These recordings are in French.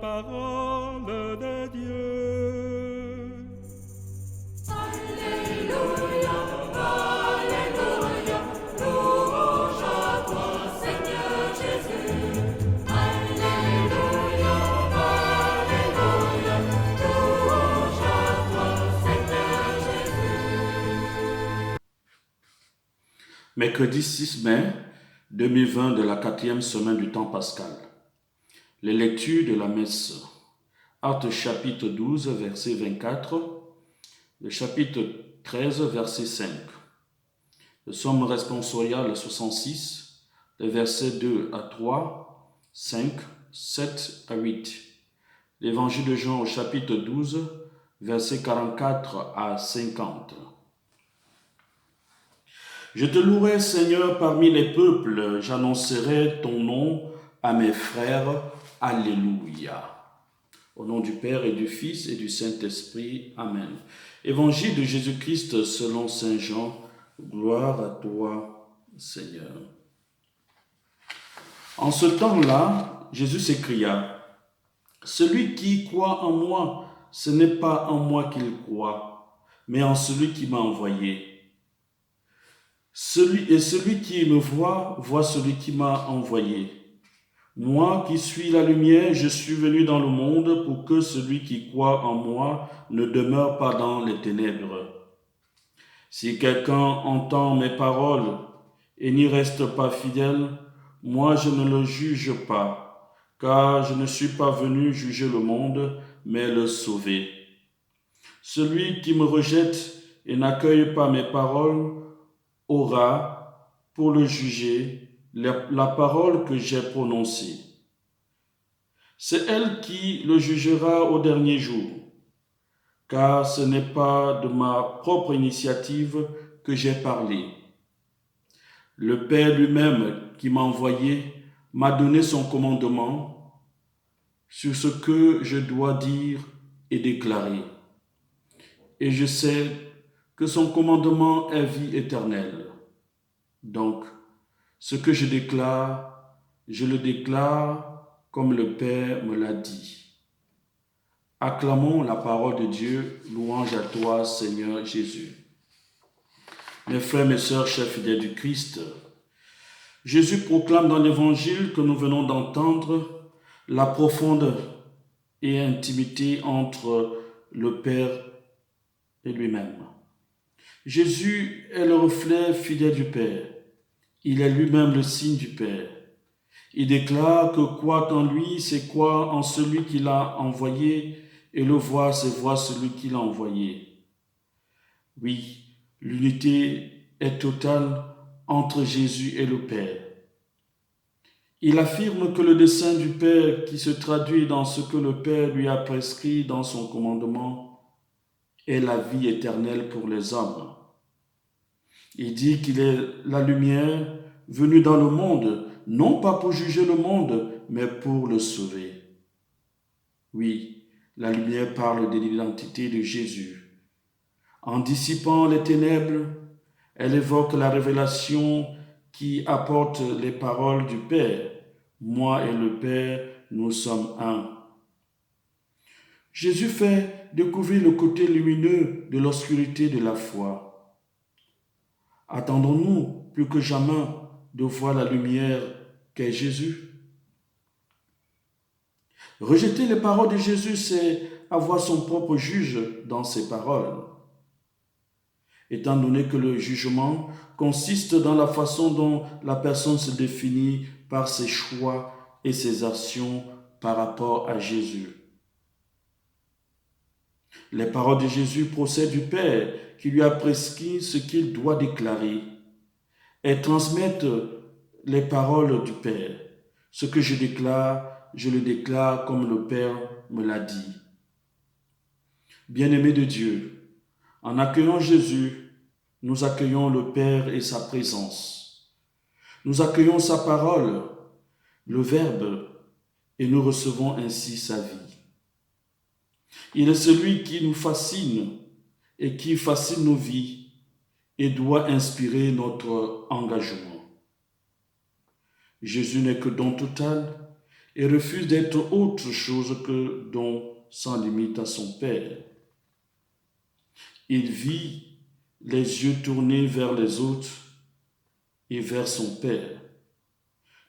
parole de Dieu. Alléluia, Alléluia, louange à toi, Seigneur Jésus. Alléluia, Alléluia, louange à toi, Seigneur Jésus. Mercredi 6 mai 2020 de la 4e semaine du temps pascal. Les lectures de la messe. Actes chapitre 12, verset 24. Le chapitre 13, verset 5. Le psaume responsorial 66, les versets 2 à 3, 5, 7 à 8. L'évangile de Jean au chapitre 12, versets 44 à 50. Je te louerai, Seigneur, parmi les peuples, j'annoncerai ton nom à mes frères. Alléluia. Au nom du Père et du Fils et du Saint-Esprit. Amen. Évangile de Jésus-Christ selon saint Jean. Gloire à toi, Seigneur. En ce temps-là, Jésus s'écria, « Celui qui croit en moi, ce n'est pas en moi qu'il croit, mais en celui qui m'a envoyé. Celui qui me voit celui qui m'a envoyé. Moi qui suis la lumière, je suis venu dans le monde pour que celui qui croit en moi ne demeure pas dans les ténèbres. Si quelqu'un entend mes paroles et n'y reste pas fidèle, moi je ne le juge pas, car je ne suis pas venu juger le monde, mais le sauver. Celui qui me rejette et n'accueille pas mes paroles aura, pour le juger, la parole que j'ai prononcée. C'est elle qui le jugera au dernier jour, car ce n'est pas de ma propre initiative que j'ai parlé. Le Père lui-même qui m'a envoyé m'a donné son commandement sur ce que je dois dire et déclarer. Et je sais que son commandement est vie éternelle. Donc, ce que je le déclare comme le Père me l'a dit. Acclamons la parole de Dieu, louange à toi, Seigneur Jésus. Mes frères, mes sœurs, chers fidèles du Christ, Jésus proclame dans l'évangile que nous venons d'entendre la profonde et intimité entre le Père et lui-même. Jésus est le reflet fidèle du Père. Il est lui-même le signe du Père. Il déclare que croire en lui, c'est croire en celui qui l'a envoyé, et le voir, c'est voir celui qui l'a envoyé. Oui, l'unité est totale entre Jésus et le Père. Il affirme que le dessein du Père, qui se traduit dans ce que le Père lui a prescrit dans son commandement, est la vie éternelle pour les hommes. Il dit qu'il est la lumière venue dans le monde, non pas pour juger le monde, mais pour le sauver. Oui, la lumière parle de l'identité de Jésus. En dissipant les ténèbres, elle évoque la révélation qui apporte les paroles du Père. Moi et le Père, nous sommes un. Jésus fait découvrir le côté lumineux de l'obscurité de la foi. Attendons-nous plus que jamais de voir la lumière qu'est Jésus? Rejeter les paroles de Jésus, c'est avoir son propre juge dans ses paroles. Étant donné que le jugement consiste dans la façon dont la personne se définit par ses choix et ses actions par rapport à Jésus. Les paroles de Jésus procèdent du Père qui lui a prescrit ce qu'il doit déclarer. Elles transmettent les paroles du Père. Ce que je le déclare comme le Père me l'a dit. Bien-aimés de Dieu, en accueillant Jésus, nous accueillons le Père et sa présence. Nous accueillons sa parole, le Verbe, et nous recevons ainsi sa vie. Il est celui qui nous fascine et qui fascine nos vies et doit inspirer notre engagement. Jésus n'est que don total, et refuse d'être autre chose que don sans limite à son Père. Il vit les yeux tournés vers les autres et vers son Père.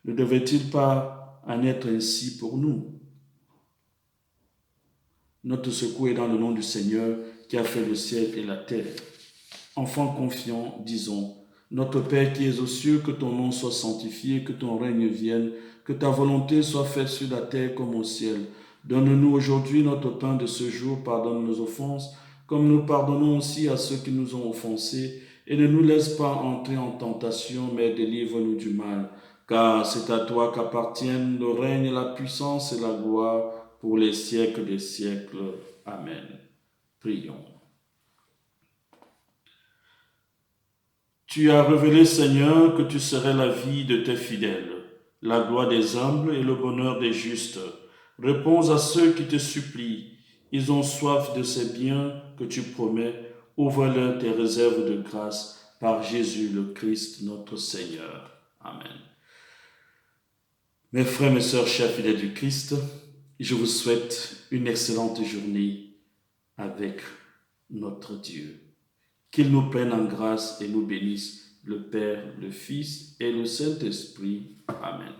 Ne devait-il pas en être ainsi pour nous? Notre secours est dans le nom du Seigneur qui a fait le ciel et la terre. Enfants confiants, disons, notre Père qui es aux cieux, que ton nom soit sanctifié, que ton règne vienne, que ta volonté soit faite sur la terre comme au ciel. Donne-nous aujourd'hui notre pain de ce jour, pardonne nos offenses, comme nous pardonnons aussi à ceux qui nous ont offensés, et ne nous laisse pas entrer en tentation, mais délivre-nous du mal. Car c'est à toi qu'appartiennent le règne, la puissance et la gloire pour les siècles des siècles. Amen. Prions. Tu as révélé, Seigneur, que tu serais la vie de tes fidèles, la gloire des humbles et le bonheur des justes. Réponds à ceux qui te supplient. Ils ont soif de ces biens que tu promets. Ouvre-leur tes réserves de grâce par Jésus le Christ, notre Seigneur. Amen. Mes frères, mes sœurs, chers fidèles du Christ, je vous souhaite une excellente journée avec notre Dieu. Qu'il nous prenne en grâce et nous bénisse, le Père, le Fils et le Saint-Esprit. Amen.